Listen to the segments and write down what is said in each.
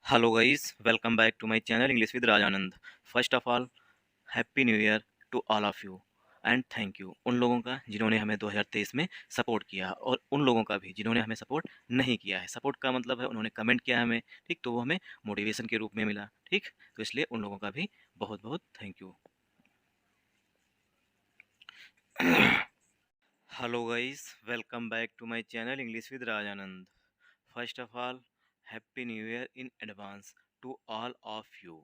Hello guys, welcome back to my channel English with Rajanand. First of all, happy new year to all of you and thank you उन लोगों का जिन्होंने हमें 2023 में support किया और उन लोगों का भी जिन्होंने हमें सपोर्ट नहीं किया है। सपोर्ट का मतलब है उन्होंने कमेंट किया हमें, ठीक, तो वो हमें मोटिवेशन के रूप में मिला, ठीक, तो इसलिए उन लोगों का भी बहुत बहुत thank you. Hello guys, welcome back to my channel English with Rajanand. First of all, happy new year in advance to all of you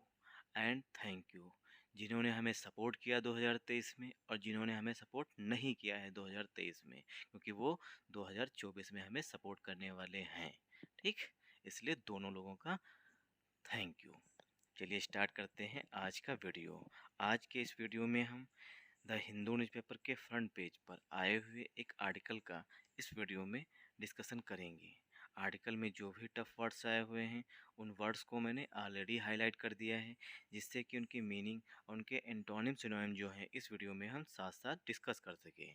and thank you जिन्होंने हमें सपोर्ट किया 2023 में और जिन्होंने हमें सपोर्ट नहीं किया है 2023 में, क्योंकि वो 2024 में हमें सपोर्ट करने वाले हैं, ठीक, इसलिए दोनों लोगों का थैंक यू। चलिए स्टार्ट करते हैं आज का वीडियो। आज के इस वीडियो में हम द हिंदू न्यूज़पेपर के फ्रंट पेज पर आए हुए एक आर्टिकल का इस वीडियो में डिस्कशन करेंगे। आर्टिकल में जो भी टफ वर्ड्स आए हुए हैं उन वर्ड्स को मैंने ऑलरेडी हाईलाइट कर दिया है, जिससे कि उनकी मीनिंग और उनके एंटोनिम सिनोनिम जो है इस वीडियो में हम साथ साथ डिस्कस कर सकें।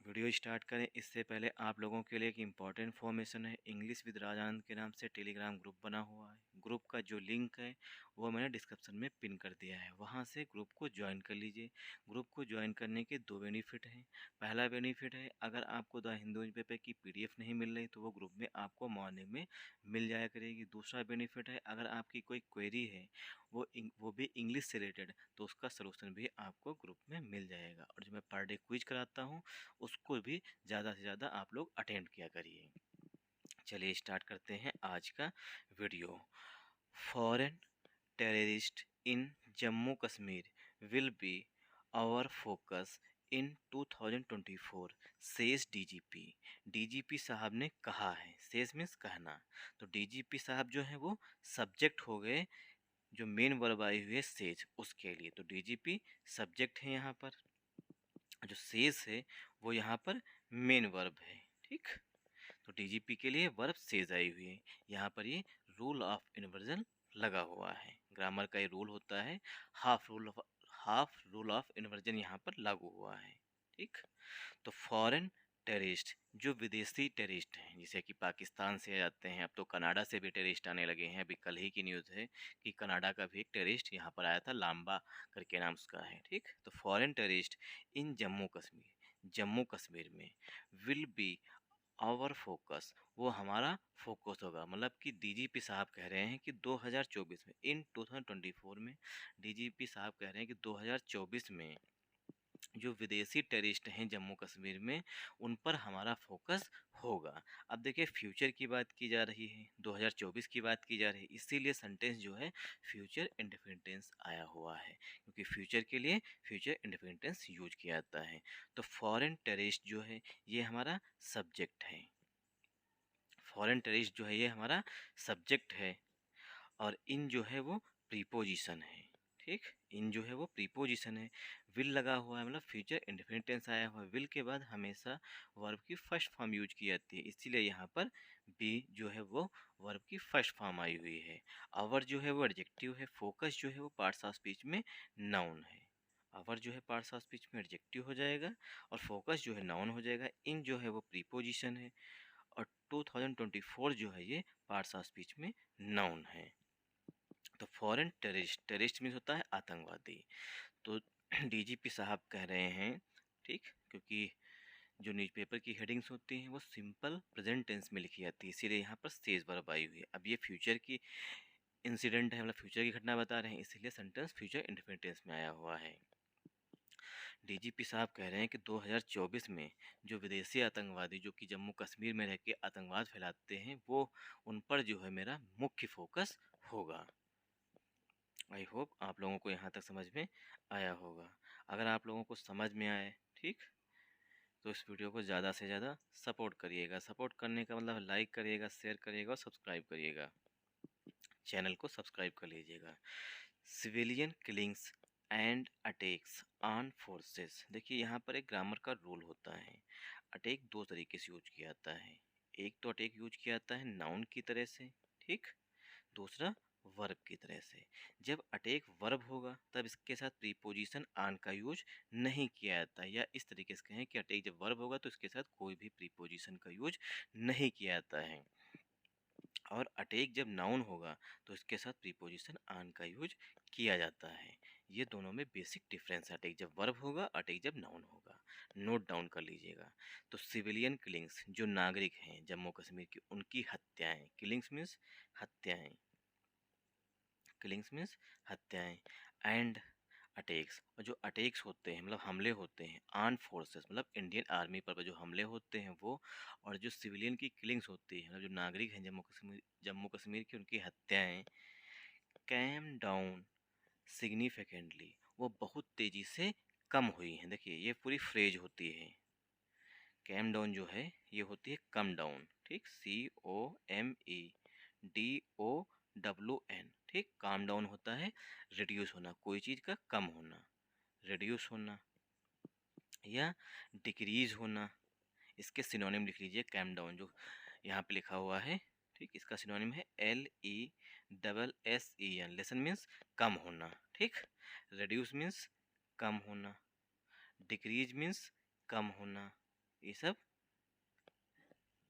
वीडियो स्टार्ट करें इससे पहले आप लोगों के लिए एक इम्पॉर्टेंट इन्फॉर्मेशन है। इंग्लिश विद राजानंद के नाम से टेलीग्राम ग्रुप बना हुआ है। ग्रुप का जो लिंक है वो मैंने डिस्क्रिप्शन में पिन कर दिया है, वहाँ से ग्रुप को ज्वाइन कर लीजिए। ग्रुप को ज्वाइन करने के दो बेनिफिट हैं। पहला बेनिफिट है, अगर आपको द हिंदू न्यूज़पेपर की पीडीएफ नहीं मिल रही तो वो ग्रुप में आपको मॉर्निंग में मिल जाया करेगी। दूसरा बेनिफिट है, अगर आपकी कोई क्वेरी है वो भी इंग्लिश से रिलेटेड, तो उसका सलूशन भी आपको ग्रुप में मिल जाएगा। और जो मैं पर डे क्विज कराता हूँ उसको भी ज़्यादा से ज़्यादा आप लोग अटेंड किया करिए। चलिए स्टार्ट करते हैं आज का video. Foreign terrorist in Jammu Kashmir will be our focus in 2024 says DGP. DGP साहब ने कहा है, सेज मीन्स कहना, तो डीजीपी साहब जो है वो सब्जेक्ट हो गए, जो मेन वर्ब आई हुई है सेज उसके लिए, तो डीजीपी सब्जेक्ट है यहाँ पर, जो सेज है वो यहाँ पर मेन वर्ब है, ठीक, तो डीजीपी के लिए वर्ब सेज आई हुई है। यहाँ पर ये रूल ऑफ इन्वर्जन लगा हुआ है। ग्रामर का ये रूल होता है, हाफ रूल ऑफ इन्वर्जन यहाँ पर लागू हुआ है, ठीक। तो फॉरेन टेररिस्ट, जो विदेशी टेररिस्ट हैं, जैसे कि पाकिस्तान से आते हैं, अब तो कनाडा से भी टेररिस्ट आने लगे हैं। अभी कल ही की न्यूज़ है कि कनाडा का भी एक टेररिस्ट यहाँ पर आया था, लाम्बा करके नाम उसका है, ठीक। तो foreign terrorist in Jammu Kashmir, Jammu Kashmir में, विल बी आवर फोकस, वो हमारा फोकस होगा। मतलब कि डीजीपी साहब कह रहे हैं कि 2024 में, इन 2024 में, डीजीपी साहब कह रहे हैं कि 2024 में जो विदेशी टेररिस्ट हैं जम्मू कश्मीर में उन पर हमारा फोकस होगा। अब देखिए, फ्यूचर की बात की जा रही है, 2024 की बात की जा रही है, इसीलिए सेंटेंस जो है फ्यूचर इंडिफिनिट आया हुआ है, क्योंकि फ्यूचर के लिए फ्यूचर इंडिफिनिट यूज किया जाता है। तो फॉरेन टेररिस्ट जो है ये हमारा सब्जेक्ट है, फॉरेन टेररिस्ट जो है ये हमारा सब्जेक्ट है, और इन जो है वो प्रीपोजिशन है, ठीक, इन जो है वो प्रीपोजिशन है। विल लगा हुआ है, मतलब फ्यूचर इंडेफिनिट टेंस आया हुआ है। विल के बाद हमेशा वर्ब की फर्स्ट फॉर्म यूज की जाती है, इसीलिए यहाँ पर बी जो है वो वर्ब की फर्स्ट फॉर्म आई हुई है। आवर जो है वो एडजेक्टिव है, फोकस जो है वो पार्ट्स ऑफ स्पीच में नाउन है। आवर जो है पार्ट्स ऑफ स्पीच में एडजेक्टिव हो जाएगा और फोकस जो है नाउन हो जाएगा। इन जो है वो प्रीपोजिशन है और 2024 जो है ये पार्ट्स ऑफ स्पीच में नाउन है। तो फॉरेन टेररिस्ट, टेररिस्ट मीन्स होता है आतंकवादी। तो डीजीपी साहब कह रहे हैं, ठीक, क्योंकि जो न्यूज़पेपर की हेडिंग्स होती हैं वो सिंपल प्रेजेंट टेंस में लिखी जाती है, इसीलिए यहाँ पर सेज वर्ब आई हुई है। अब ये फ्यूचर की इंसिडेंट है, मतलब फ्यूचर की घटना बता रहे हैं, इसीलिए सेंटेंस फ्यूचर इंडेफिनिट टेंस में आया हुआ है। डीजीपी साहब कह रहे हैं कि 2024 में जो विदेशी आतंकवादी जो कि जम्मू कश्मीर में रह के आतंकवाद फैलाते हैं वो, उन पर जो है मेरा मुख्य फोकस होगा। आई होप आप लोगों को यहाँ तक समझ में आया होगा। अगर आप लोगों को समझ में आए, ठीक, तो इस वीडियो को ज़्यादा से ज़्यादा सपोर्ट करिएगा। सपोर्ट करने का मतलब लाइक करिएगा, शेयर करिएगा और सब्सक्राइब करिएगा, चैनल को सब्सक्राइब कर लीजिएगा। Civilian killings and attacks on forces, देखिए यहाँ पर एक ग्रामर का रूल होता है। अटैक दो तरीके से यूज किया जाता है। एक तो अटैक यूज किया जाता है नाउन की तरह से, ठीक, दूसरा वर्ब की तरह से। जब अटैक वर्ब होगा तब इसके साथ प्रीपोजिशन आन का यूज नहीं किया जाता, या इस तरीके से कहें कि अटैक जब वर्ब होगा तो इसके साथ कोई भी प्रीपोजिशन का यूज नहीं किया जाता है। और अटैक जब नाउन होगा तो इसके साथ प्रीपोजिशन आन का यूज किया जाता है। ये दोनों में बेसिक डिफरेंस है, अटैक जब वर्ब होगा, अटैक जब नाउन होगा। नोट डाउन कर लीजिएगा। तो सिविलियन किलिंग्स, जो नागरिक हैं जम्मू कश्मीर की, उनकी हत्याएं, किलिंग्स मीन्स हत्याएं, किलिंग्स मीन्स हत्याएं, एंड अटैक्स, और जो अटैक्स होते हैं मतलब हमले होते हैं आर्म फोर्सेस मतलब इंडियन आर्मी पर जो हमले होते हैं वो, और जो सिविलियन की किलिंग्स होती है मतलब जो नागरिक हैं जम्मू कश्मीर की, उनकी हत्याएं, कैम डाउन सिग्निफिकेंटली, वो बहुत तेजी से कम हुई हैं। देखिए ये पूरी फ्रेज होती है। कैम डाउन जो है ये होती है कम डाउन, ठीक, COMEDOWN, ठीक। काम डाउन होता है रिड्यूस होना, कोई चीज़ का कम होना, रिड्यूस होना या डिक्रीज होना। इसके सिनोनिम लिख लीजिए, कैम डाउन जो यहाँ पे लिखा हुआ है, ठीक, इसका सिनोनिम है LESSEN, लेसन मीन्स कम होना, ठीक। रिड्यूस मीन्स कम होना, डिक्रीज मीन्स कम होना, ये सब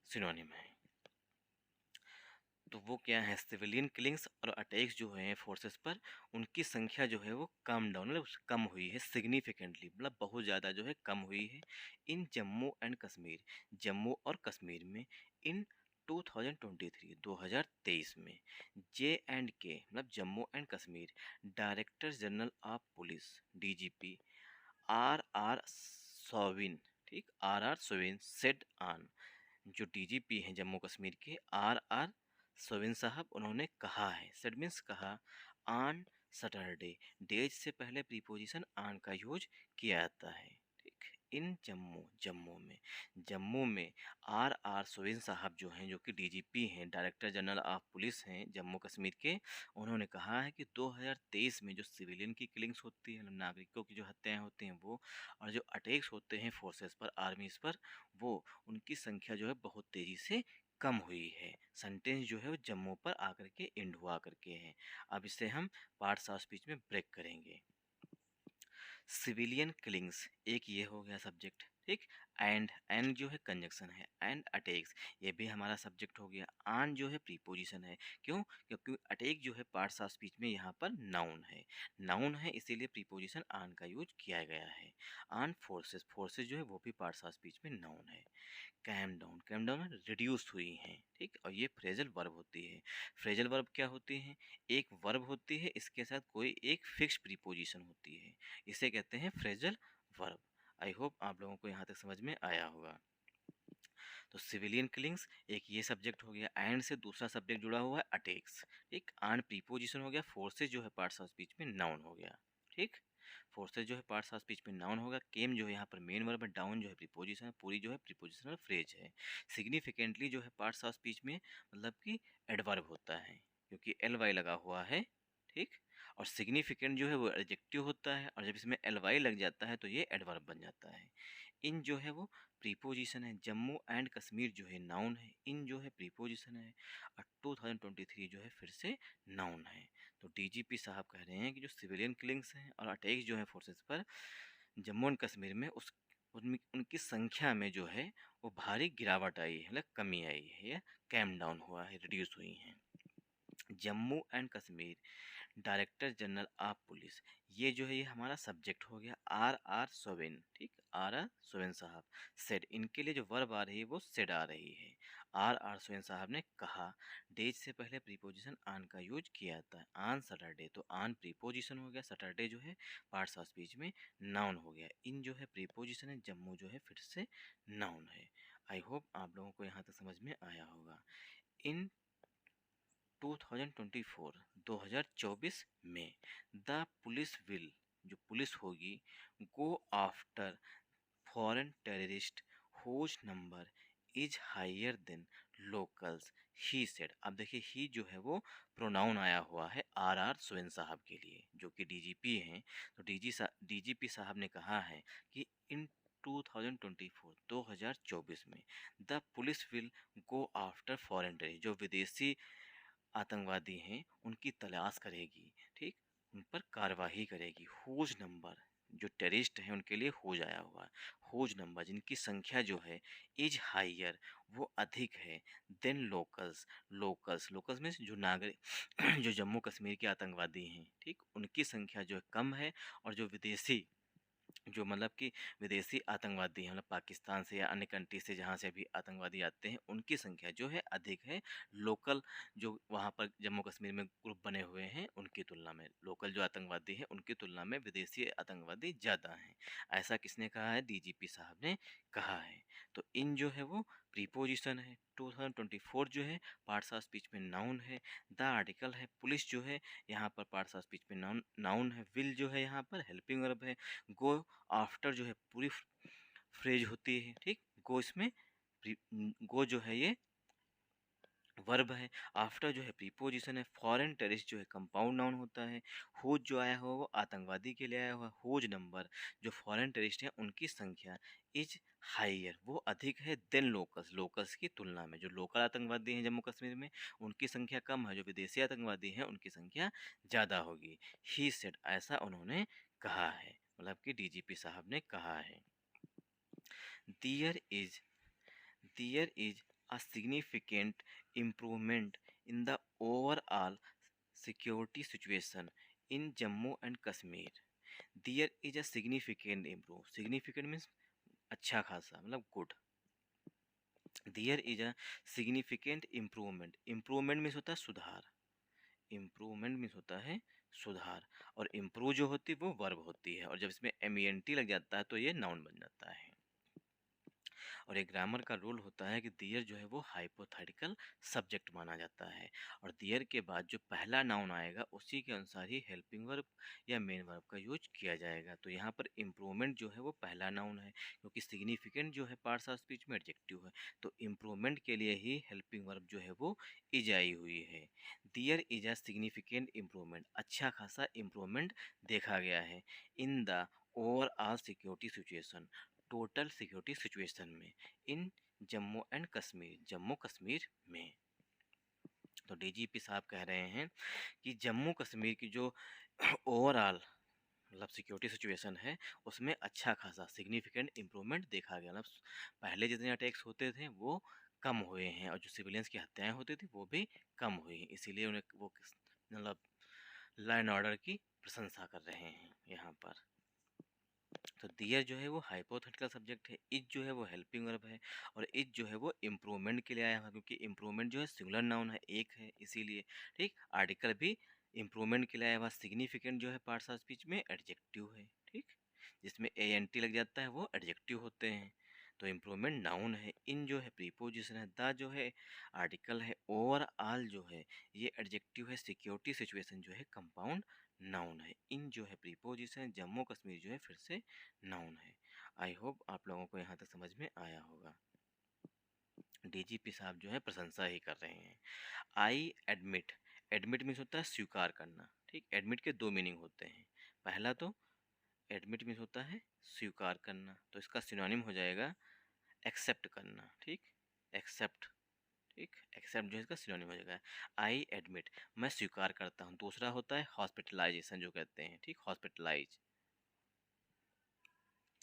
सिनोनिम है। तो वो क्या है, सिविलियन किलिंग्स और अटैक्स जो हैं फोर्सेस पर, उनकी संख्या जो है वो कम डाउन मतलब कम हुई है सिग्निफिकेंटली, मतलब बहुत ज़्यादा जो है कम हुई है। इन जम्मू एंड कश्मीर, जम्मू और कश्मीर में, इन 2023 में, J&K मतलब Jammu and Kashmir, director general of police DGP RR Sovin, ठीक, RR सोविन सेड ऑन, जो डीजीपी हैं जम्मू कश्मीर के RR सोविन साहब, उन्होंने कहा है, सेड मीन्स कहा, ऑन सैटरडे, डेज से पहले प्रीपोजिशन ऑन का यूज किया जाता है, ठीक। इन जम्मू, जम्मू में RR सोविन साहब जो हैं, जो कि डीजीपी हैं, डायरेक्टर जनरल ऑफ पुलिस हैं जम्मू कश्मीर के, उन्होंने कहा है कि 2023 में जो सिविलियन की किलिंग्स होती है, मतलब नागरिकों की जो हत्याएं होती हैं वो, और जो अटैक्स होते हैं फोर्सेस पर, आर्मीज पर, वो, उनकी संख्या जो है बहुत तेजी से कम हुई है। सेंटेंस जो है वो जम्मू पर आकर के एंड हुआ करके है। अब इसे हम पार्ट्स ऑफ स्पीच में ब्रेक करेंगे। सिविलियन किलिंग्स, एक ये हो गया सब्जेक्ट, ठीक। एंड जो है कंजक्शन है, एंड अटैक्स, ये भी हमारा सब्जेक्ट हो गया। आन जो है प्रीपोजिशन है, क्यों, क्योंकि अटैक जो है पार्ट्स ऑफ स्पीच में यहाँ पर नाउन है, नाउन है, इसीलिए प्रीपोजिशन आन का यूज किया गया है। आन फोर्सेस, फोर्सेस जो है वो भी पार्ट्स ऑफ स्पीच में नाउन है। कैम डाउन में रिड्यूस हुई हैं, ठीक। और ये फ्रेजल वर्ब होती है। फ्रेजल वर्ब क्या होती है, एक वर्ब होती है, इसके साथ कोई एक फिक्स प्रीपोजिशन होती है, इसे कहते हैं फ्रेजल वर्ब। आई होप आप लोगों को यहाँ तक समझ में आया होगा। तो सिविलियन किलिंग्स एक ये सब्जेक्ट हो गया, एंड से दूसरा सब्जेक्ट जुड़ा हुआ है अटैक्स, ठीक। आन प्रीपोजिशन हो गया, फोर्सेज जो है पार्ट्स ऑफ स्पीच में नाउन हो गया, ठीक। फोर्सेज जो है पार्ट्स ऑफ स्पीच में नाउन होगा। केम जो है यहाँ पर मेन वर्ब है, डाउन जो है प्रीपोजिशन है, पूरी जो है प्रीपोजिशनल फ्रेज है। सिग्निफिकेंटली जो है पार्ट्स ऑफ स्पीच में मतलब कि एडवर्ब होता है, क्योंकि LY लगा हुआ है, ठीक। और सिग्निफिकेंट जो है वो एडजेक्टिव होता है, और जब इसमें LY लग जाता है तो ये एडवर्ब बन जाता है। इन जो है वो प्रीपोजिशन है। जम्मू एंड कश्मीर जो है नाउन है, इन जो है प्रीपोजिशन है, और 2023 जो है फिर से नाउन है। तो डीजीपी साहब कह रहे हैं कि जो सिविलियन किलिंग्स हैं और अटैक्स जो है फोर्सेस पर जम्मू एंड कश्मीर में, उनकी संख्या में जो है वो भारी गिरावट आई है, मतलब कमी आई है, या कैम डाउन हुआ है, रिड्यूस हुई हैं। Jammu and Kashmir director general of police, ये जो है ये हमारा सब्जेक्ट हो गया। RR सोवेन, ठीक, RR सोवेन साहब, सेड, इनके लिए जो वर्ब आ रही है वो सेड आ रही है। RR सोवेन साहब ने कहा, डेज से पहले प्रीपोजिशन आन का यूज किया जाता है। आन सैटरडे, तो आन प्रीपोजिशन हो गया, सैटरडे जो है पार्ट्स ऑफ स्पीच में नाउन हो गया। इन जो है प्रीपोजिशन है, जम्मू जो है फिर से नाउन है। आई होप आप लोगों को यहाँ तक समझ में आया होगा। इन 2024 में द पुलिस विल, जो पुलिस होगी, go after foreign terrorist whose number is higher than locals, he said. अब देखिए ही जो है वो प्रोनाउन आया हुआ है RR सोरेन साहब के लिए, जो कि डीजीपी हैं। तो डीजीपी साहब ने कहा है कि इन 2024 में the police will go after foreign terrorist, जो विदेशी आतंकवादी हैं उनकी तलाश करेगी, ठीक, उन पर कार्रवाई करेगी। हुज नंबर, जो टेररिस्ट हैं उनके लिए हुज आया हुआ है। हुज नंबर जिनकी संख्या जो है इज हाइयर वो अधिक है देन लोकल्स। लोकल्स में जो नागरिक जो जम्मू कश्मीर के आतंकवादी हैं, ठीक, उनकी संख्या जो है कम है। और जो विदेशी जो मतलब कि विदेशी आतंकवादी हैं, मतलब पाकिस्तान से या अन्य कंट्री से जहाँ से भी आतंकवादी आते हैं, उनकी संख्या जो है अधिक है लोकल जो वहाँ पर जम्मू कश्मीर में ग्रुप बने हुए हैं उनकी तुलना में। लोकल जो आतंकवादी हैं उनकी तुलना में विदेशी आतंकवादी ज़्यादा हैं। ऐसा किसने कहा है? डीजीपी साहब ने कहा है। तो इन जो है वो प्रीपोजिशन है। 2024 जो है पार्ट्स ऑफ स्पीच में नाउन है। द आर्टिकल है पुलिस जो है यहाँ पर पार्ट्स ऑफ स्पीच में नाउन नाउन है। विल जो है यहाँ पर हेल्पिंग वर्ब है। गो आफ्टर जो है पूरी फ्रेज होती है, ठीक। गो इसमें गो जो है ये वर्ब है। आफ्टर जो है प्रीपोजिशन है। फॉरेन टेररिस्ट जो है कंपाउंड नाउन होता है। हुज जो आया हुआ वो आतंकवादी के लिए आया हुआ। हुज नंबर जो फॉरेन टेररिस्ट हैं उनकी संख्या इज हाइयर वो अधिक है देन लोकल्स। लोकल्स की तुलना में जो लोकल आतंकवादी हैं जम्मू कश्मीर में उनकी संख्या कम है। जो विदेशी आतंकवादी हैं उनकी संख्या ज़्यादा होगी। ही सेड ऐसा उन्होंने कहा है, मतलब कि डीजीपी साहब ने कहा है। There is there is a significant improvement in the overall security situation in Jammu and Kashmir. There is a significant improve. Significant means अच्छा खासा, मतलब good. There is a significant improvement. Improvement means होता है सुधार। Improvement means होता है सुधार। और इम्प्रूव जो होती है वो वर्ब होती है। और जब इसमें MENT लग जाता है तो ये नाउन बन जाता है। और एक ग्रामर का रूल होता है कि दियर जो है वो हाइपोथेटिकल सब्जेक्ट माना जाता है। और दियर के बाद जो पहला नाउन आएगा उसी के अनुसार ही हेल्पिंग वर्ब या मेन वर्ब का यूज किया जाएगा। तो यहाँ पर इम्प्रूवमेंट जो है वो पहला नाउन है, क्योंकि सिग्निफिकेंट जो है पार्ट्स ऑफ स्पीच में एडजेक्टिव है। तो इम्प्रूवमेंट के लिए ही हेल्पिंग वर्ब जो है वो इज आई हुई है। दियर इज अ सिग्निफिकेंट इम्प्रूवमेंट, अच्छा खासा इम्प्रूवमेंट देखा गया है in the overall security situation, total security situation में, इन जम्मू एंड कश्मीर, जम्मू कश्मीर में। तो डीजीपी साहब कह रहे हैं कि जम्मू कश्मीर की जो ओवरऑल मतलब सिक्योरिटी सिचुएशन है उसमें अच्छा खासा सिग्निफिकेंट इम्प्रूवमेंट देखा गया। मतलब पहले जितने अटैक्स होते थे वो कम हुए हैं और जो सिविलियंस की हत्याएं होती थी वो भी कम हुई हैं। इसीलिए उन्हें वो मतलब लॉ एंड ऑर्डर की प्रशंसा कर रहे हैं यहाँ पर। तो दियर जो है वो हाइपोथेटिकल सब्जेक्ट है। इज जो है वो हेल्पिंग वर्ब है। और इज जो है वो इम्प्रूवमेंट के लिए आया हुआ, क्योंकि इम्प्रूवमेंट जो है सिंगुलर नाउन है, एक है, इसीलिए, ठीक। आर्टिकल भी इम्प्रूवमेंट के लिए आया हुआ। सिग्निफिकेंट जो है पार्ट्स ऑफ स्पीच में एडजेक्टिव है, ठीक। जिसमें ANT लग जाता है वो एडजेक्टिव होते हैं। तो इम्प्रूवमेंट नाउन है। इन जो है प्रीपोजिशन है। द जो है आर्टिकल है। ओवरऑल जो है ये एडजेक्टिव है। सिक्योरिटी सिचुएशन जो है कंपाउंड नाउन है। इन जो है प्रीपोजिशन। जम्मू कश्मीर जो है फिर से नाउन है। आई होप आप लोगों को यहाँ तक समझ में आया होगा। डीजीपी साहब जो है प्रशंसा ही कर रहे हैं। आई एडमिट, एडमिट मीन्स होता है स्वीकार करना, ठीक। एडमिट के दो मीनिंग होते हैं। पहला तो एडमिट मीन्स होता है स्वीकार करना, तो इसका सिनोनिम हो जाएगा एक्सेप्ट करना, ठीक। एक्सेप्ट, ठीक। एक्सेप्ट जो है इसका सिनोनिम हो जाएगा। आई एडमिट, मैं स्वीकार करता हूँ। दूसरा होता है हॉस्पिटलाइजेशन जो कहते हैं, ठीक। हॉस्पिटलाइज,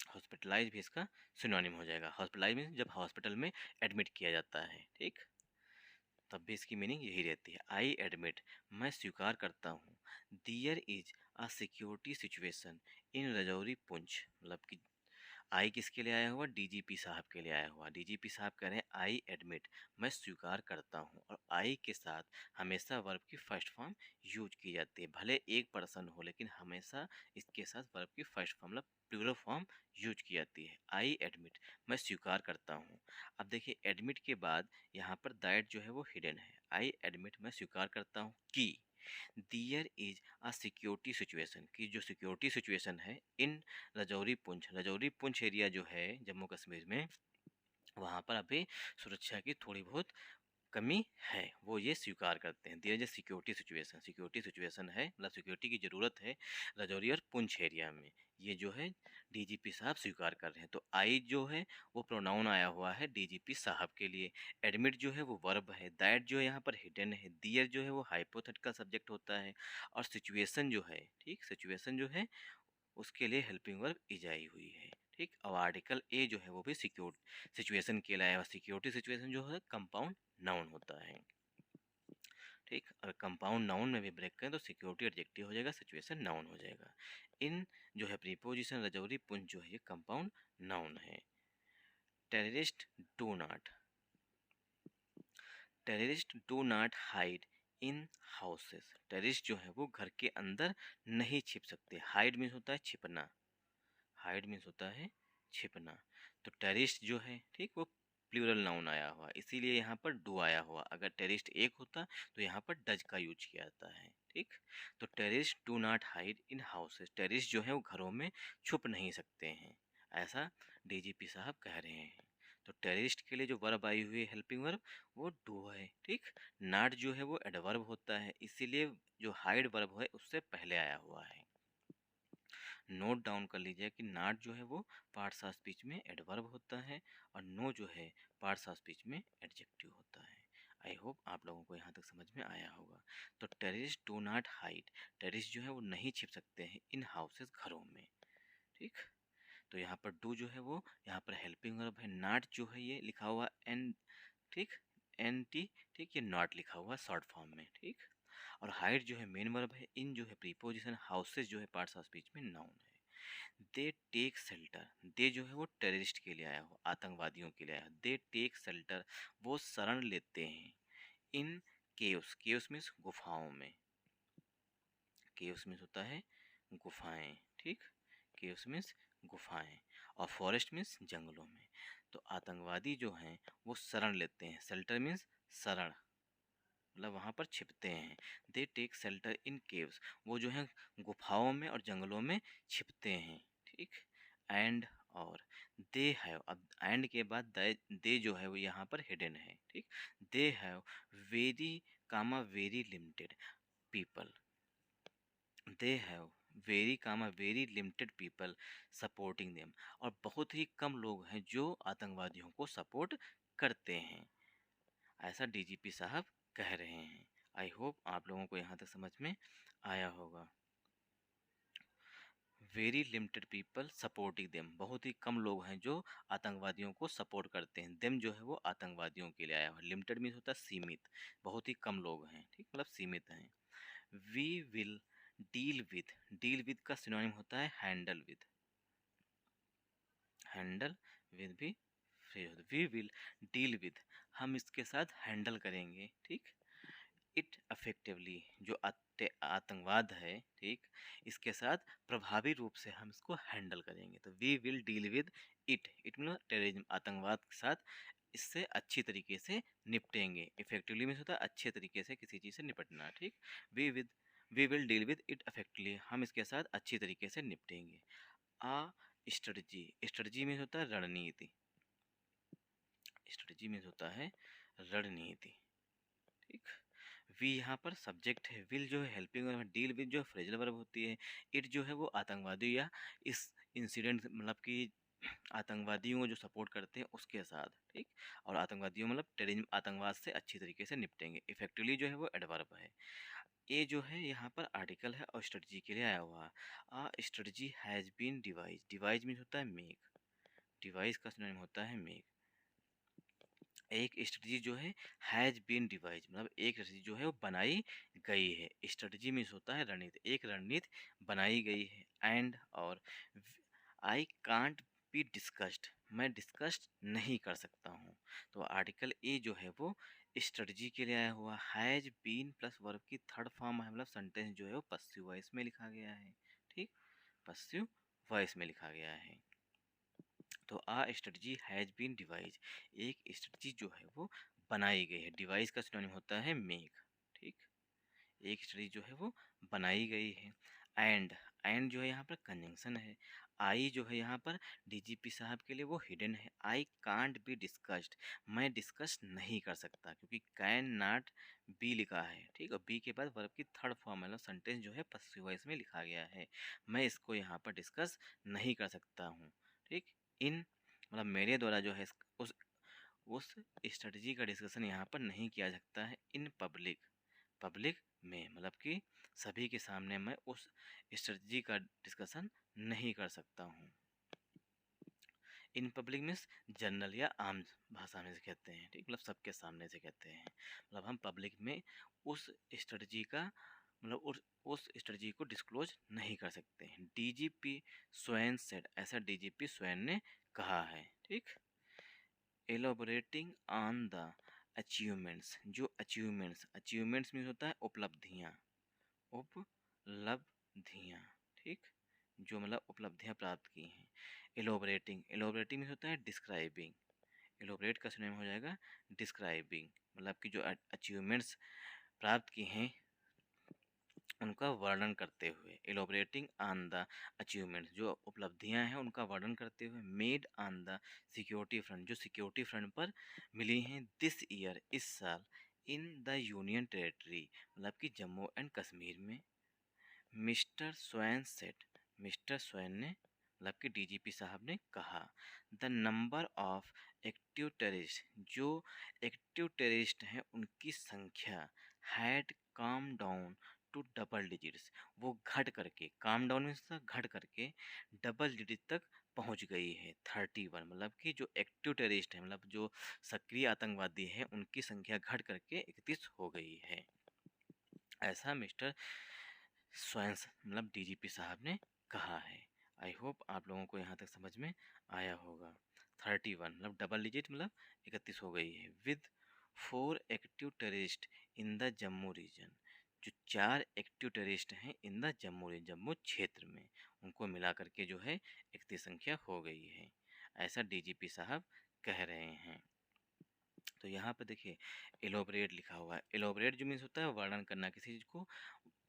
हॉस्पिटलाइज भी इसका सिनोनिम हो जाएगा। हॉस्पिटलाइज मीन्स जब हॉस्पिटल में एडमिट किया जाता है, ठीक। तब भी इसकी मीनिंग यही रहती है। आई एडमिट, मैं स्वीकार करता हूँ। दियर is a security situation in Rajouri Poonch, मतलब कि आई किसके लिए आया हुआ? डीजीपी साहब के लिए आया हुआ। डीजीपी साहब कह रहे हैं आई एडमिट, मैं स्वीकार करता हूँ। और आई के साथ हमेशा वर्ब की फर्स्ट फॉर्म यूज की जाती है। भले एक पर्सन हो लेकिन हमेशा इसके साथ वर्ब की फर्स्ट फॉर्म मतलब प्लूरल फॉर्म यूज की जाती है। आई एडमिट, मैं स्वीकार करता हूँ। अब देखिए एडमिट के बाद यहाँ पर दैट जो है वो हिडन है। आई एडमिट, मैं स्वीकार करता हूँ कि दियर इज अ सिक्योरिटी सिचुएशन, की जो सिक्योरिटी सिचुएशन है इन रजौरी पुंछ, रजौरी पुंछ एरिया जो है जम्मू कश्मीर में, वहाँ पर अभी सुरक्षा की थोड़ी बहुत कमी है, वो ये स्वीकार करते हैं। There is security situation, security situation है मतलब सिक्योरिटी की ज़रूरत है राजौरी और पुंछ एरिया में, ये जो है डीजीपी साहब स्वीकार कर रहे हैं। तो आई जो है वो प्रोनाउन आया हुआ है डीजीपी साहब के लिए। एडमिट जो है वो वर्ब है। दैट जो है यहाँ पर हिडन है। दियर जो है वो हाइपोथेटिकल सब्जेक्ट होता है। और सिचुएशन जो है, ठीक, सिचुएशन जो है उसके लिए हेल्पिंग वर्ब इज आई हुई है। ठीक, अब आर्टिकल ए जो है वो भी सिक्योर सिचुएशन के लिए आया हुआ। सिक्योरिटी सिचुएशन जो है कंपाउंड नाउन होता है। ठीक, अगर कंपाउंड नाउन में भी ब्रेक करें तो सिक्योरिटी एडजेक्टिव हो जाएगा, सिचुएशन नाउन हो जाएगा। इन जो है प्रीपोजिशन रजौरी पुंज जो है ये कंपाउंड नाउन है। Terrorist do not, terrorist do not hide in houses. Terrorist जो है वो घर के अंदर नहीं छिप सकते। हाइड मीन्स होता है छिपना, हाइड मीन्स होता है छिपना। तो टेररिस्ट जो है ठीक वो प्लूरल नाउन आया हुआ, इसीलिए यहाँ पर डू आया हुआ। अगर टेररिस्ट एक होता तो यहाँ पर डज का यूज किया जाता है। ठीक, तो terrorist do not hide in houses. Terrorist जो है वो घरों में छुप नहीं सकते हैं, ऐसा डीजीपी साहब कह रहे हैं। तो टेररिस्ट के लिए जो वर्ब आई हुई है हेल्पिंग वर्ब वो डू है। ठीक, नॉट जो है वो एडवर्ब होता है, इसीलिए जो हाइड वर्ब है उससे पहले आया हुआ है। नोट डाउन कर लीजिए कि नॉट जो है वो पार्ट्स ऑफ स्पीच में एडवर्ब होता है और नो जो है पार्ट्स ऑफ स्पीच में एडजेक्टिव होता है। आई होप आप लोगों को यहाँ तक समझ में आया होगा। तो terrorist do not hide, terrorist जो है वो नहीं छिप सकते हैं इन हाउसेस घरों में। ठीक, तो यहाँ पर डू जो है वो यहाँ पर हेल्पिंग वर्ब है। नॉट जो है ये लिखा हुआ एन, ठीक, एन टी, ठीक, ये नॉट लिखा हुआ शॉर्ट फॉर्म में। ठीक, और हाइड जो है मेन वर्ब है। इन जो है प्रीपोजिशन, हाउसेस जो है पार्ट्स ऑफ स्पीच में नाउन है। दे टेक शेल्टर, दे जो है वो टेररिस्ट के लिए आया हो, आतंकवादियों के लिए आया हो। दे टेक शेल्टर, वो शरण लेते हैं। इन केव्स, केव्स मीन्स गुफाओं में, केव्स मीन्स होता है गुफाएं। ठीक, केव्स मीन्स गुफाएं, और फॉरेस्ट मीन्स जंगलों में। तो आतंकवादी जो हैं वो शरण लेते हैं। शेल्टर मीन्स शरण, मतलब वहाँ पर छिपते हैं। They take shelter in caves, वो जो है गुफाओं में और जंगलों में छिपते हैं। ठीक, एंड और दे हैव, अब एंड के बाद दे जो है वो यहाँ पर हिडन है। ठीक, they have very comma very limited people, they have very comma very limited people supporting them, और बहुत ही कम लोग हैं जो आतंकवादियों को सपोर्ट करते हैं, ऐसा डीजीपी साहब कह रहे हैं। आई होप आप लोगों को यहाँ तक समझ में आया होगा। Very limited people supporting them, बहुत ही कम लोग हैं जो आतंकवादियों को सपोर्ट करते हैं। देम जो है वो आतंकवादियों के लिए आया हुआ। लिमिटेड मीन्स होता है सीमित, बहुत ही कम लोग हैं। ठीक, मतलब सीमित हैं। We will deal with, deal with का सिनोनिम होता है हैंडल विद, हैंडल विद भी फ्रेज होता है। वी विल डील विद, हम इसके साथ हैंडल करेंगे। ठीक, इट अफेक्टिवली, जो आतंकवाद है, ठीक, इसके साथ प्रभावी रूप से हम इसको हैंडल करेंगे। तो we will deal with it, it mean terrorism, आतंकवाद के साथ इससे अच्छी तरीके से निपटेंगे। इफेक्टिवली मीन्स होता है अच्छे तरीके से किसी चीज़ से निपटना। ठीक, we will deal with it effectively, हम इसके साथ अच्छी तरीके से निपटेंगे। आ स्ट्रेटजी, स्ट्रेटजी मीन्स होता है रणनीति, स्ट्रेटजी मीन्स होता है रणनीति। ठीक, वी यहाँ पर सब्जेक्ट है, विल जो है हेल्पिंग वर्ब है, डील विद जो है फ्रेजल वर्ब होती है, इट जो है वो आतंकवादी या इस इंसिडेंट मतलब कि आतंकवादियों को जो सपोर्ट करते हैं उसके साथ। ठीक, और आतंकवादियों मतलब टेररिज्म, आतंकवाद से अच्छी तरीके से निपटेंगे। इफेक्टिवली जो है वो एडवर्ब है। ये जो है यहाँ पर आर्टिकल है और स्ट्रेटजी के लिए आया हुआ। A strategy has been devised, devised means होता है मेक, डिवाइस का सिनोनिम होता है मेक। एक स्ट्रेटजी जो है हैज बीन डिवाइज, मतलब एक स्ट्रेटजी जो है वो बनाई गई है। स्ट्रेटजी मीन्स होता है रणनीति, एक रणनीति बनाई गई है। एंड और आई कांट बी डिस्कस्ड, मैं डिस्कस्ड नहीं कर सकता हूँ। तो आर्टिकल ए जो है वो स्ट्रेटजी के लिए आया हुआ। हैज बीन प्लस वर्ब की थर्ड फॉर्म है, मतलब सेंटेंस जो है वो पस्सिव वॉइस में लिखा गया है। ठीक, पस्सिव वॉइस में लिखा गया है। तो आ स्ट्रेटजी हैज बीन डिवाइज, एक स्ट्रेटजी जो है वो बनाई गई है। डिवाइस का सिनोनिम होता है मेक। ठीक, एक स्ट्रेटजी जो है वो बनाई गई है। एंड जो है यहाँ पर कंजंक्शन है। आई जो है यहाँ पर डीजीपी साहब के लिए वो हिडन है। आई कांट बी डिस्कस्ड, मैं डिस्कस नहीं कर सकता, क्योंकि कैन नॉट बी लिखा है। ठीक, और बी के बाद वर्ब की थर्ड फॉर्म मतलब सेंटेंस जो है पस्सिव वॉइस में लिखा गया है। मैं इसको यहाँ पर डिस्कस नहीं कर सकता हूँ। ठीक, इन मतलब मेरे द्वारा जो है उस स्ट्रेटजी का डिस्कशन यहाँ पर नहीं किया जा सकता है। इन पब्लिक, पब्लिक में, मतलब कि सभी के सामने मैं उस स्ट्रेटजी का डिस्कशन नहीं कर सकता हूँ। इन पब्लिक मीन्स जनरल या आम भाषा में से कहते हैं, ठीक, मतलब सबके सामने से कहते हैं, मतलब हम पब्लिक में उस स्ट्रेटजी का मतलब उस स्ट्रेटजी को डिस्क्लोज नहीं कर सकते हैं। डीजीपी स्वैन सेड, ऐसा डीजीपी स्वैन ने कहा है, ठीक। एलोबरेटिंग ऑन द अचीवमेंट्स, जो अचीवमेंट्स मीन्स होता है उपलब्धियाँ, उपलब्धियाँ, ठीक, जो मतलब उपलब्धियाँ प्राप्त की हैं। एलोबरेटिंग मीन्स होता है डिस्क्राइबिंग, एलोबरेट का सिनोनिम हो जाएगा डिस्क्राइबिंग, मतलब कि जो अचीवमेंट्स प्राप्त की हैं उनका वर्णन करते हुए। एलोबरेटिंग ऑन द अचीवमेंट्स, जो उपलब्धियां हैं उनका वर्णन करते हुए। Made on the security front, जो सिक्योरिटी फ्रंट पर मिली हैं दिस ईयर, इस साल। इन द यूनियन टेरेटरी, मतलब कि जम्मू एंड कश्मीर में। Mister swan set, mister swan ने मतलब कि डीजीपी साहब ने कहा। The number of active terrorist, जो एक्टिव टेररिस्ट हैं उनकी संख्या had calm down to double digits, वो घट करके, काम डाउन मीन्स घट करके डबल डिजिट तक पहुंच गई है। 31, मतलब कि जो एक्टिव टेररिस्ट है, मतलब जो सक्रिय आतंकवादी है, उनकी संख्या घट करके 31 हो गई है। ऐसा मिस्टर स्वयं मतलब डीजीपी साहब ने कहा है। आई होप आप लोगों को यहाँ तक समझ में आया होगा। 31 मतलब डबल डिजिट, मतलब 31 हो गई है। With 4 active terrorist in the Jammu region, जो 4 एक्टिव टेररिस्ट हैं in the Jammu region, Jammu क्षेत्र में, उनको मिला करके जो है 31 संख्या हो गई है, ऐसा डीजीपी साहब कह रहे हैं। तो यहाँ पे देखिए एलोबरेट लिखा हुआ है। एलोबरेट जो मीन्स होता है वर्णन करना, किसी चीज़ को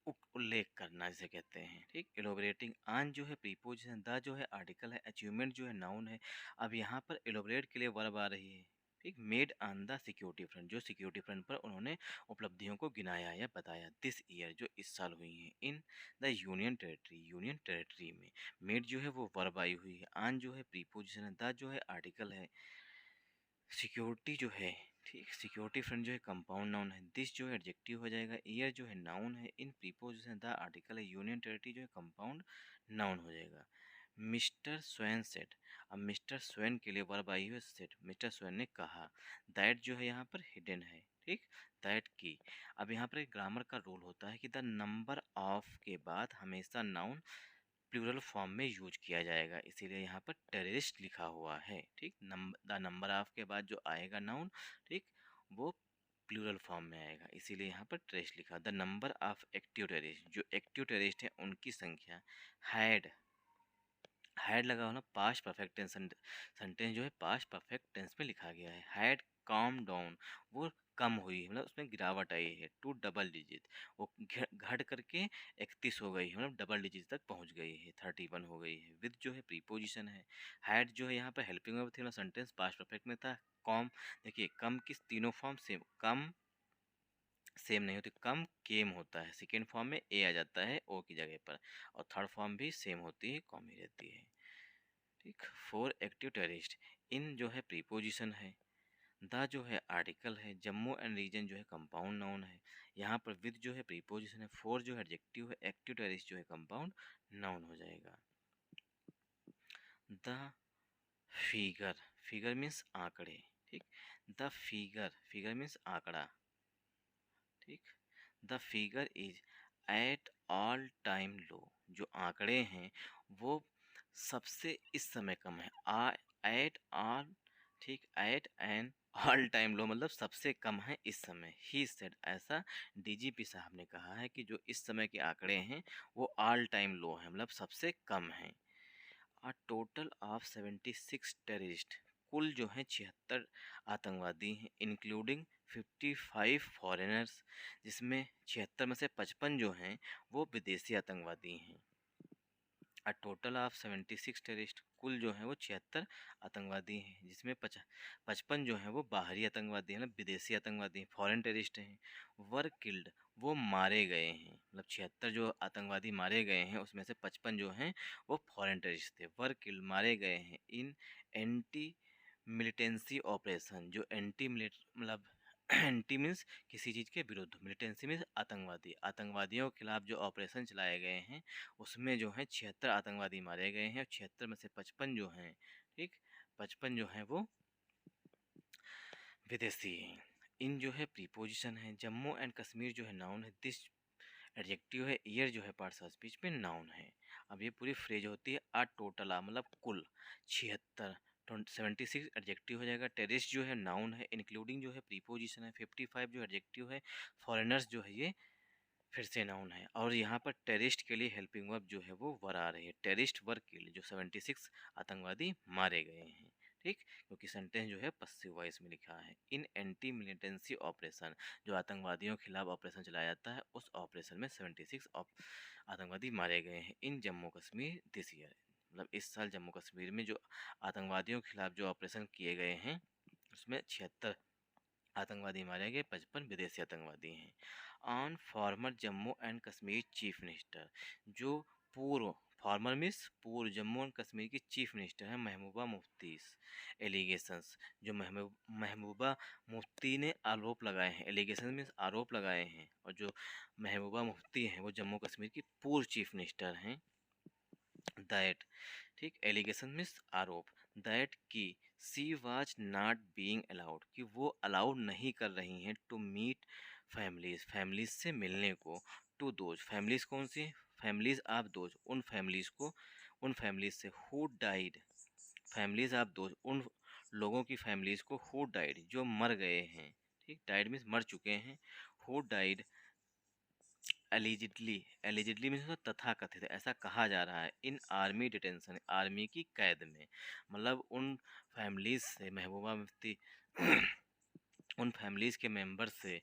उल्लेख करना जिसे कहते हैं, ठीक। एलोबरेटिंग ऑन जो है प्रीपोजिशन, द जो है आर्टिकल है, अचीवमेंट जो है नाउन है। अब यहाँ पर एलोबरेट के लिए वर्ब आ रही है, ठीक। Made on the security front, जो सिक्योरिटी फ्रंट पर उन्होंने उपलब्धियों को गिनाया या बताया। दिस ईयर, जो इस साल हुई हैं। In the union territory, union territory में। मेड जो है वो वर्ब आई हुई है, ऑन जो है प्रीपोजिशन है, द जो है आर्टिकल है, सिक्योरिटी जो है, ठीक, सिक्योरिटी फ्रंट जो है कंपाउंड नाउन है, दिस जो है एडजेक्टिव हो जाएगा, ईयर जो है नाउन है, इन प्रीपोजिशन द आर्टिकल है, यूनियन टेरिटरी जो है कंपाउंड नाउन हो जाएगा। मिस्टर स्वैन सेट, अब मिस्टर स्वैन के लिए वर्ब आई हुई सेट, मिस्टर स्वैन ने कहा। दैट जो है यहाँ पर हिडन है, ठीक, दैट की। अब यहाँ पर एक ग्रामर का रूल होता है कि द नंबर ऑफ के बाद हमेशा नाउन प्लूरल फॉर्म में यूज किया जाएगा, इसीलिए यहाँ पर टेररिस्ट लिखा हुआ है, ठीक। द नंबर ऑफ के बाद जो आएगा नाउन, ठीक, वो प्लूरल फॉर्म में आएगा, इसीलिए यहाँ पर टेररिस्ट लिखा। The number of active terrorist, जो एक्टिव टेररिस्ट है उनकी संख्या। हैड, हैड लगा होना पास्ट परफेक्ट टेंस, सेंटेंस जो है पास्ट परफेक्ट टेंस में लिखा गया है। हैड काम डाउन, वो कम हुई है, मतलब उसमें गिरावट आई है। टू डबल डिजिट, वो घट करके 31 हो गई है, मतलब डबल डिजिट तक पहुंच गई है, 31 हो गई है। विद जो है प्रीपोजिशन है। हैड जो है यहाँ पर हेल्पिंग वर्ब थी, मतलब सेंटेंस पास्ट परफेक्ट में था। कॉम, देखिए कम किस तीनों फॉर्म सेम, कम सेम नहीं होती, कम केम होता है, सेकेंड फॉर्म में ए आ जाता है ओ की जगह पर, और थर्ड फॉर्म भी सेम होती है, कॉम ही रहती है, ठीक। 4 एक्टिव टेररिस्ट, इन जो है प्रीपोजिशन है, द जो है आर्टिकल है, जम्मू एंड रीजन जो है कंपाउंड नाउन है, यहाँ पर विद जो है प्रीपोजिशन है, 4 जो है एडजेक्टिव है, एक्टिव टेररिस्ट जो है कंपाउंड नाउन हो जाएगा। द फिगर, फिगर मीन्स आंकड़े, ठीक। द फिगर, फिगर मीन्स आंकड़ा, ठीक। The figure is at all time low, जो आंकड़े हैं वो सबसे इस समय कम है। एट ऑल, ठीक, at an all time low, मतलब सबसे कम है इस समय। ही सेड, ऐसा डीजीपी साहब ने कहा है कि जो इस समय के आंकड़े हैं वो ऑल टाइम लो है, मतलब सबसे कम है। अ टोटल ऑफ 76 टेररिस्ट, कुल जो हैं 76 आतंकवादी हैं, इंक्लूडिंग 55 फॉरेनर्स, जिसमें 76 में से 55 जो हैं वो विदेशी आतंकवादी हैं। अ टोटल ऑफ 76 टेररिस्ट, कुल जो हैं वो 76 आतंकवादी हैं, जिसमें 55 जो हैं वो बाहरी आतंकवादी हैं, मतलब विदेशी आतंकवादी हैं, फॉरेन टेररिस्ट हैं। वर किल्ड, वो मारे गए हैं, मतलब 76 जो आतंकवादी मारे गए हैं उसमें से 55 जो हैं वो फॉरेन टेररिस्ट थे। वर किल्ड, मारे गए हैं इन एंटी मिलिटेंसी ऑपरेशन, जो एंटी मिलिट मतलब एंटी मीन्स किसी चीज़ के विरुद्ध, मिलिटेंसी मीन्स आतंकवादी, आतंकवादियों के खिलाफ जो ऑपरेशन चलाए गए हैं उसमें जो है 76 आतंकवादी मारे गए हैं और 76 में से 55 जो हैं, ठीक, 55 जो हैं वो विदेशी हैं। इन जो है प्रीपोजिशन है, जम्मू एंड कश्मीर जो है नाउन है, दिस एडजेक्टिव है, ईयर जो है पार्ट्स ऑफ स्पीच में नाउन है। अब ये पूरी फ्रेज होती है आ टोटल मतलब कुल 76, 76 एडजेक्टिव हो जाएगा। टेरिस्ट जो है नाउन है, इंक्लूडिंग जो है प्रीपोजिशन है। 55 जो एडजेक्टिव है, फॉरेनर्स जो है ये फिर से नाउन है। और यहाँ पर टेररिस्ट के लिए हेल्पिंग वर्ब जो है वो वर आ रही है, टेररिस्ट वर्क के लिए जो 76 आतंकवादी मारे गए हैं, ठीक, क्योंकि सेंटेंस जो है पसिव वॉइस में लिखा है। इन एंटी मिलिटेंसी ऑपरेशन, जो आतंकवादियों के खिलाफ ऑपरेशन चलाया जाता है, उस ऑपरेशन में 76 आतंकवादी मारे गए हैं। इन जम्मू कश्मीर दिस ईयर, मतलब इस साल जम्मू कश्मीर में जो आतंकवादियों के खिलाफ जो ऑपरेशन किए गए हैं उसमें 76 आतंकवादी मारे गए, 55 विदेशी आतंकवादी हैं। On farmer Jammu and Kashmir chief minister, जो पूर्व, फॉर्मर मीन्स पूर्व, जम्मू एंड कश्मीर की चीफ मिनिस्टर हैं महबूबा मुफ्ती, एलिगेशंस, जो महबूबा मुफ्ती ने आरोप लगाए हैं, एलिगेशन मीन्स आरोप लगाए हैं, और जो महबूबा मुफ्ती हैं वो जम्मू कश्मीर की पूर्व चीफ मिनिस्टर हैं। दैट, ठीक, एलिगेशन मीन्स आरोप, दैट की she was not being allowed, कि वो अलाउड नहीं कर रही हैं टू मीट फैमिलीज, फैमिलीज से मिलने को, टू दोज, फैमिलीज कौन सी, फैमिलीज ऑफ दोज, उन फैमिलीज को, उन फैमिलीज से, who died, families of those, उन लोगों की फैमिलीज को, हु डाइड, जो मर गए हैं, ठीक, डाइड मीन्स मर चुके हैं, who died allegedly, allegedly means तथा कथित, ऐसा कहा जा रहा है, इन आर्मी डिटेंशन, आर्मी की कैद में, मतलब उन फैमिलीज से महबूबा मुफ्ती उन फैमिलीज के मेंबर से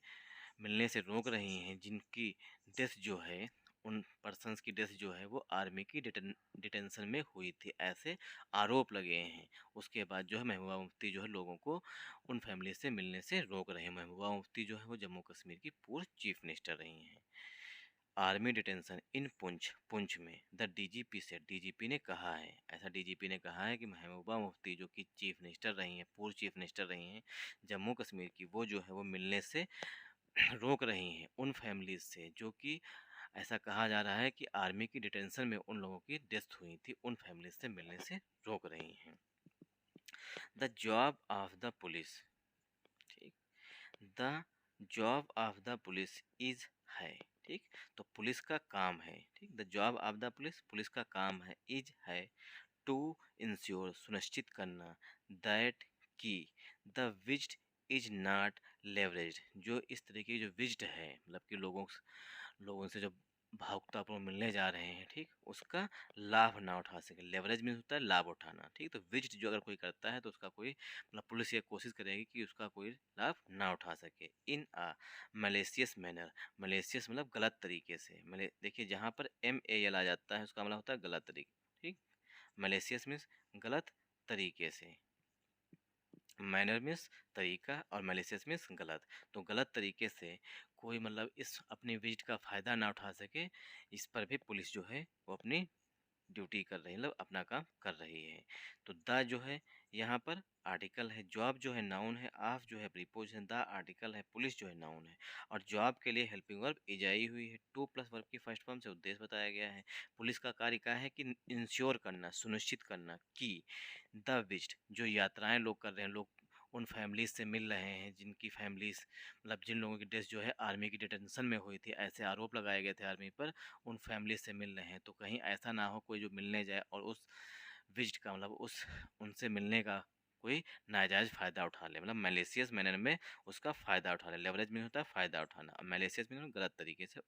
मिलने से रोक रही हैं जिनकी डेथ जो है, उन पर्सन्स की डेथ जो है वो आर्मी की डिटेंशन में हुई थी, ऐसे आरोप लगे हैं। उसके बाद जो है महबूबा मुफ्ती जो है लोगों को उन फैमिली से मिलने से रोक रहे हैं। महबूबा मुफ्ती जो है वो जम्मू कश्मीर की पूर्व चीफ मिनिस्टर रही हैं। आर्मी डिटेंशन इन पुंछ, पुंछ में, द डीजीपी से, डीजीपी ने कहा है, ऐसा डीजीपी ने कहा है कि महबूबा मुफ्ती जो कि चीफ मिनिस्टर रही हैं, पूर्व चीफ मिनिस्टर रही हैं जम्मू कश्मीर की, वो जो है वो मिलने से रोक रही हैं उन फैमिलीज से, जो कि ऐसा कहा जा रहा है कि आर्मी की डिटेंशन में उन लोगों की डेथ हुई थी, उन फैमिलीज से मिलने से रोक रही हैं। The job of the police, ठीक, the job of the police is है, ठीक, तो पुलिस का काम है, ठीक, the job of the police, police का काम है, इज है, टू इंश्योर, सुनिश्चित करना, दैट की द विज्ड इज नॉट लेवरेज, जो इस तरीके की जो विज्ड है, मतलब कि लोगों से जो भावुकतापूर्ण मिलने जा रहे हैं, ठीक, उसका लाभ ना उठा सके। लेवरेज में होता है लाभ उठाना, ठीक, तो विज्ड जो अगर कोई करता है तो उसका कोई, मतलब पुलिस ये कोशिश करेगी कि उसका कोई लाभ ना उठा सके। इन आ मलेशियस मैनर, मलेशियस मतलब गलत तरीके से, देखिए जहाँ पर MAL आ जाता है उसका मतलब होता है गलत तरीके, ठीक, मलेशियस मीन्स गलत तरीके से, मैनर मीन्स तरीका और मैलिशियस मीन्स गलत, तो गलत तरीके से कोई मतलब इस अपनी विजिट का फ़ायदा ना उठा सके, इस पर भी पुलिस जो है वो अपनी ड्यूटी कर रही है, मतलब अपना काम कर रही है। तो द जो है यहाँ पर आर्टिकल है, जॉब जो है नाउन है, ऑफ जो है प्रीपोजिशन, द आर्टिकल है, पुलिस जो है नाउन है, और जॉब के लिए हेल्पिंग वर्ब इज आई हुई है। टू प्लस वर्ब की फर्स्ट फॉर्म से उद्देश्य बताया गया है। पुलिस का कार्य क्या है कि इंश्योर करना, सुनिश्चित करना कि द विजिट, जो यात्राएं लोग कर रहे हैं, लोग उन फैमिलीज से मिल रहे हैं जिनकी फैमिलीज, मतलब जिन लोगों की डेथ जो है आर्मी की डिटेंशन में हुई थी, ऐसे आरोप लगाए गए थे आर्मी पर, उन फैमिली से मिल रहे हैं, तो कहीं ऐसा ना हो कोई जो मिलने जाए और उस विजिट का, मतलब उस उनसे मिलने का कोई नाजायज़ फ़ायदा उठा ले, मतलब मैलिशियस मैनर में उसका फ़ायदा उठा ले। लेवरेज में होता है फ़ायदा उठाना, और मैलिशियस में गलत तरीके से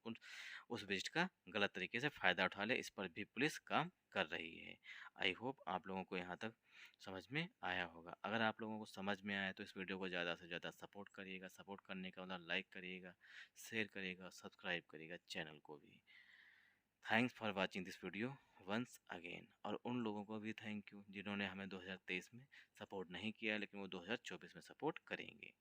उस विजिट का गलत तरीके से फ़ायदा उठा ले, इस पर भी पुलिस काम कर रही है। आई होप आप लोगों को यहाँ तक समझ में आया होगा। अगर आप लोगों को समझ में आया तो इस वीडियो को ज़्यादा से ज़्यादा सपोर्ट करिएगा। सपोर्ट करने का मतलब लाइक करिएगा, शेयर करिएगा, सब्सक्राइब करिएगा चैनल को भी। Thanks for watching this video once again. और उन लोगों को भी थैंक यू जिन्होंने हमें 2023 में सपोर्ट नहीं किया, लेकिन वो 2024 में सपोर्ट करेंगे।